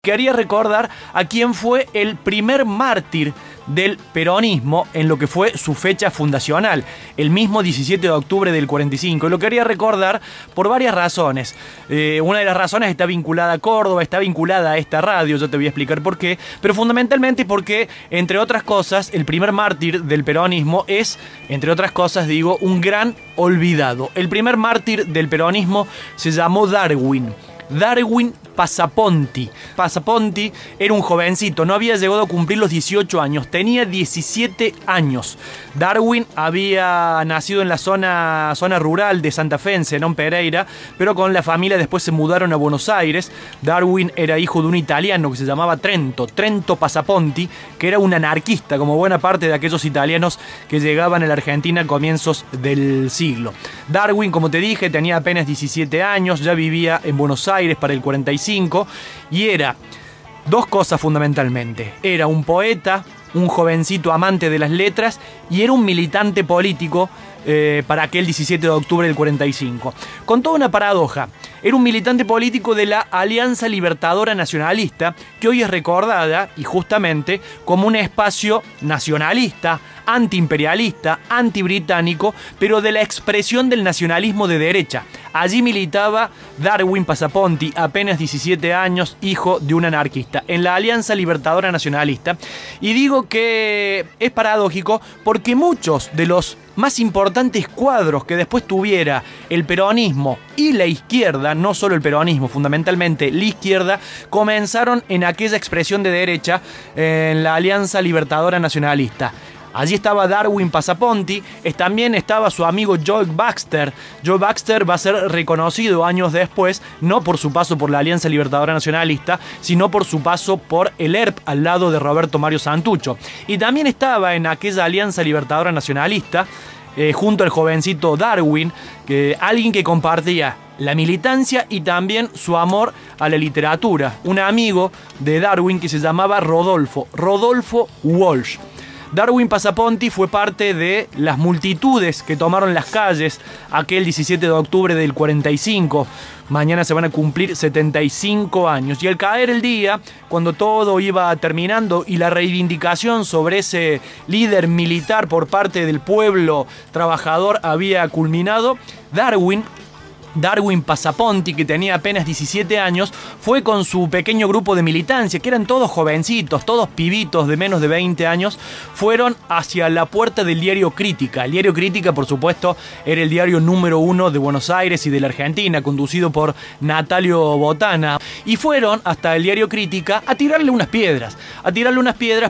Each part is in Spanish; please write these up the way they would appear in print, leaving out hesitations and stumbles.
Quería recordar a quién fue el primer mártir del peronismo en lo que fue su fecha fundacional, el mismo 17 de octubre del 45. Y lo quería recordar por varias razones. Una de las razones está vinculada a Córdoba, está vinculada a esta radio, yo te voy a explicar por qué, pero fundamentalmente porque, entre otras cosas, el primer mártir del peronismo es, entre otras cosas, digo, un gran olvidado. El primer mártir del peronismo se llamó Darwin Passaponti. Passaponti era un jovencito, no había llegado a cumplir los 18 años, tenía 17 años. Darwin había nacido en la zona rural de Santa Fe, en Zenón Pereira, pero con la familia después se mudaron a Buenos Aires. Darwin era hijo de un italiano que se llamaba Trento Passaponti, que era un anarquista, como buena parte de aquellos italianos que llegaban a la Argentina a comienzos del siglo. Darwin, como te dije, tenía apenas 17 años, ya vivía en Buenos Aires para el 45 y era dos cosas fundamentalmente. Era un poeta, un jovencito amante de las letras y era un militante político para aquel 17 de octubre del 45. Con toda una paradoja, era un militante político de la Alianza Libertadora Nacionalista, que hoy es recordada, y justamente, como un espacio nacionalista, antiimperialista, antibritánico, pero de la expresión del nacionalismo de derecha. Allí militaba Darwin Passaponti, apenas 17 años, hijo de un anarquista, en la Alianza Libertadora Nacionalista. Y digo que es paradójico porque muchos de los más importantes cuadros que después tuviera el peronismo y la izquierda, no solo el peronismo, fundamentalmente la izquierda, comenzaron en aquella expresión de derecha en la Alianza Libertadora Nacionalista. Allí estaba Darwin Passaponti, también estaba su amigo Joe Baxter. Joe Baxter va a ser reconocido años después, no por su paso por la Alianza Libertadora Nacionalista, sino por su paso por el ERP al lado de Roberto Mario Santucho. Y también estaba en aquella Alianza Libertadora Nacionalista, junto al jovencito Darwin, alguien que compartía la militancia y también su amor a la literatura. Un amigo de Darwin que se llamaba Rodolfo Walsh. Darwin Passaponti fue parte de las multitudes que tomaron las calles aquel 17 de octubre del 45. Mañana se van a cumplir 75 años. Y al caer el día, cuando todo iba terminando y la reivindicación sobre ese líder militar por parte del pueblo trabajador había culminado, Darwin Passaponti, que tenía apenas 17 años, fue con su pequeño grupo de militancia, que eran todos jovencitos, todos pibitos de menos de 20 años, fueron hacia la puerta del diario Crítica. El diario Crítica, por supuesto, era el diario número 1 de Buenos Aires y de la Argentina, conducido por Natalio Botana. Y fueron hasta el diario Crítica a tirarle unas piedras.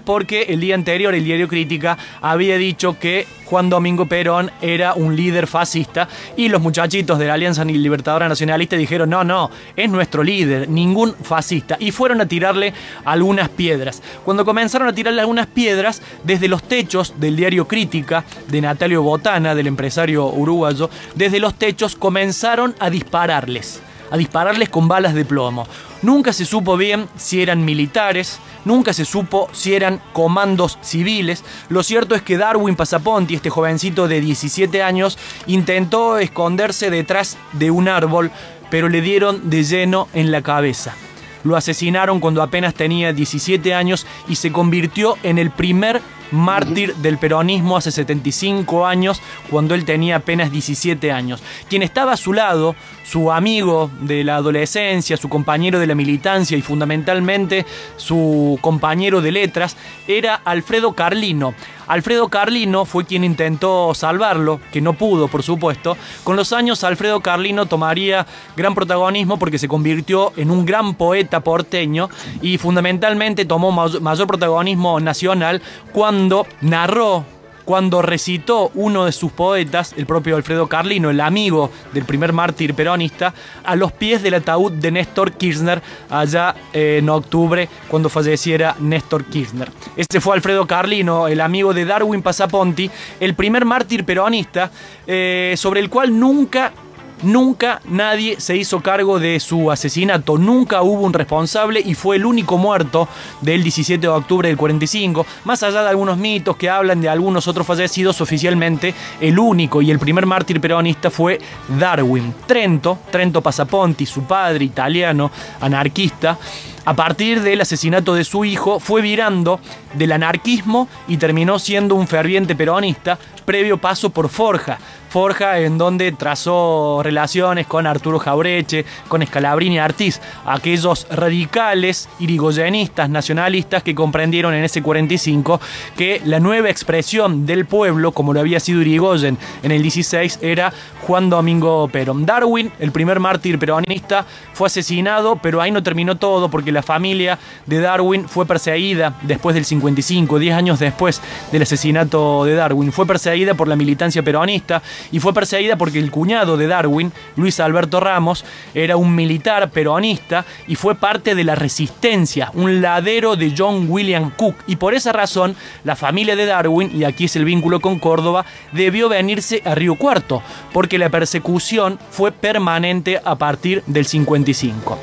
Porque el día anterior el diario Crítica había dicho que Juan Domingo Perón era un líder fascista y los muchachitos de la Alianza Libertadora Nacionalista dijeron no, es nuestro líder, ningún fascista, y fueron a tirarle algunas piedras. Cuando comenzaron a tirarle algunas piedras desde los techos del diario Crítica de Natalio Botana, del empresario uruguayo, desde los techos comenzaron a dispararles con balas de plomo. Nunca se supo bien si eran militares, nunca se supo si eran comandos civiles. Lo cierto es que Darwin Passaponti, este jovencito de 17 años, intentó esconderse detrás de un árbol, pero le dieron de lleno en la cabeza. Lo asesinaron cuando apenas tenía 17 años y se convirtió en el primer mártir del peronismo hace 75 años, cuando él tenía apenas 17 años. Quien estaba a su lado, su amigo de la adolescencia, su compañero de la militancia y fundamentalmente su compañero de letras, era Alfredo Carlino. Alfredo Carlino fue quien intentó salvarlo, que no pudo, por supuesto. Con los años, Alfredo Carlino tomaría gran protagonismo porque se convirtió en un gran poeta porteño y fundamentalmente tomó mayor protagonismo nacional cuando recitó uno de sus poetas, el propio Alfredo Carlino, el amigo del primer mártir peronista, a los pies del ataúd de Néstor Kirchner, allá en octubre, cuando falleciera Néstor Kirchner. Este fue Alfredo Carlino, el amigo de Darwin Passaponti, el primer mártir peronista, sobre el cual nunca Nunca nadie se hizo cargo de su asesinato, nunca hubo un responsable y fue el único muerto del 17 de octubre del 45. Más allá de algunos mitos que hablan de algunos otros fallecidos, oficialmente el único y el primer mártir peronista fue Darwin. Trento Passaponti, su padre italiano, anarquista, a partir del asesinato de su hijo, fue virando del anarquismo y terminó siendo un ferviente peronista, previo paso por Forja, en donde trazó relaciones con Arturo Jaureche, con Scalabrini y Artiz, aquellos radicales, irigoyenistas, nacionalistas que comprendieron en ese 45 que la nueva expresión del pueblo, como lo había sido Irigoyen en el 16, era Juan Domingo Perón. Darwin, el primer mártir peronista, fue asesinado, pero ahí no terminó todo, porque la familia de Darwin fue perseguida después del 55, 10 años después del asesinato de Darwin. Fue perseguida por la militancia peronista y fue perseguida porque el cuñado de Darwin, Luis Alberto Ramos, era un militar peronista y fue parte de la resistencia, un ladero de John William Cook, y por esa razón la familia de Darwin, y aquí es el vínculo con Córdoba, debió venirse a Río Cuarto, porque la persecución fue permanente a partir del 55.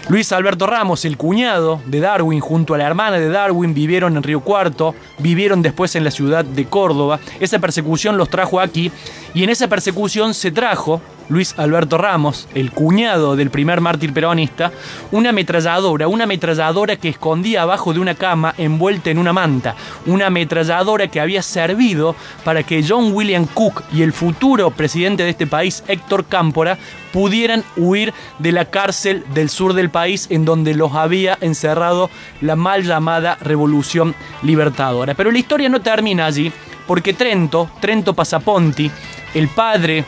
Luis Alberto Ramos, el cuñado de Darwin, junto a la hermana de Darwin, vivieron en Río Cuarto, vivieron después en la ciudad de Córdoba. Esa persecución los trajo aquí, y en esa persecución se trajo Luis Alberto Ramos, el cuñado del primer mártir peronista, una ametralladora que escondía abajo de una cama envuelta en una manta, una ametralladora que había servido para que John William Cook y el futuro presidente de este país, Héctor Cámpora, pudieran huir de la cárcel del sur del país en donde los había encerrado la mal llamada Revolución Libertadora. Pero la historia no termina allí, porque Trento Passaponti, el padre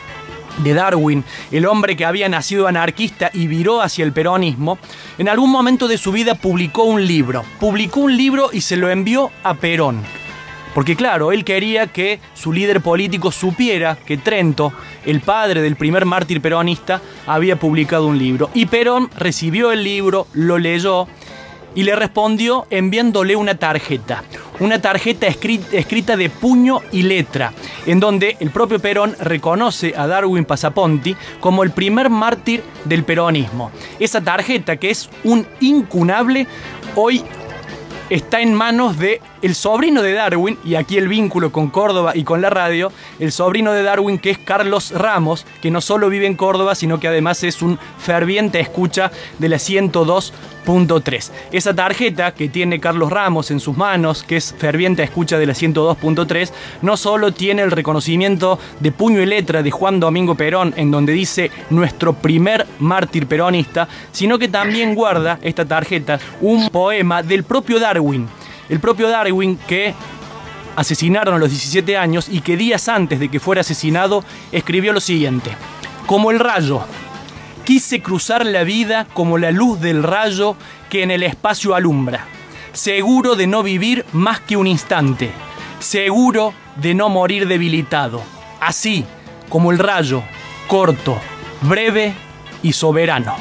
de Darwin, el hombre que había nacido anarquista y viró hacia el peronismo, en algún momento de su vida publicó un libro y se lo envió a Perón. Porque claro, él quería que su líder político supiera que Trento, el padre del primer mártir peronista, había publicado un libro. Y Perón recibió el libro, lo leyó y le respondió enviándole una tarjeta escrita de puño y letra, en donde el propio Perón reconoce a Darwin Passaponti como el primer mártir del peronismo. Esa tarjeta, que es un incunable, hoy está en manos de el sobrino de Darwin, y aquí el vínculo con Córdoba y con la radio, el sobrino de Darwin, que es Carlos Ramos, que no solo vive en Córdoba, sino que además es un ferviente escucha de la 102.3. Esa tarjeta que tiene Carlos Ramos en sus manos, que es ferviente escucha de la 102.3, no solo tiene el reconocimiento de puño y letra de Juan Domingo Perón, en donde dice nuestro primer mártir peronista, sino que también guarda esta tarjeta un poema del propio Darwin. El propio Darwin, que asesinaron a los 17 años y que días antes de que fuera asesinado escribió lo siguiente: como el rayo, quise cruzar la vida como la luz del rayo que en el espacio alumbra, seguro de no vivir más que un instante, seguro de no morir debilitado, así como el rayo, corto, breve y soberano.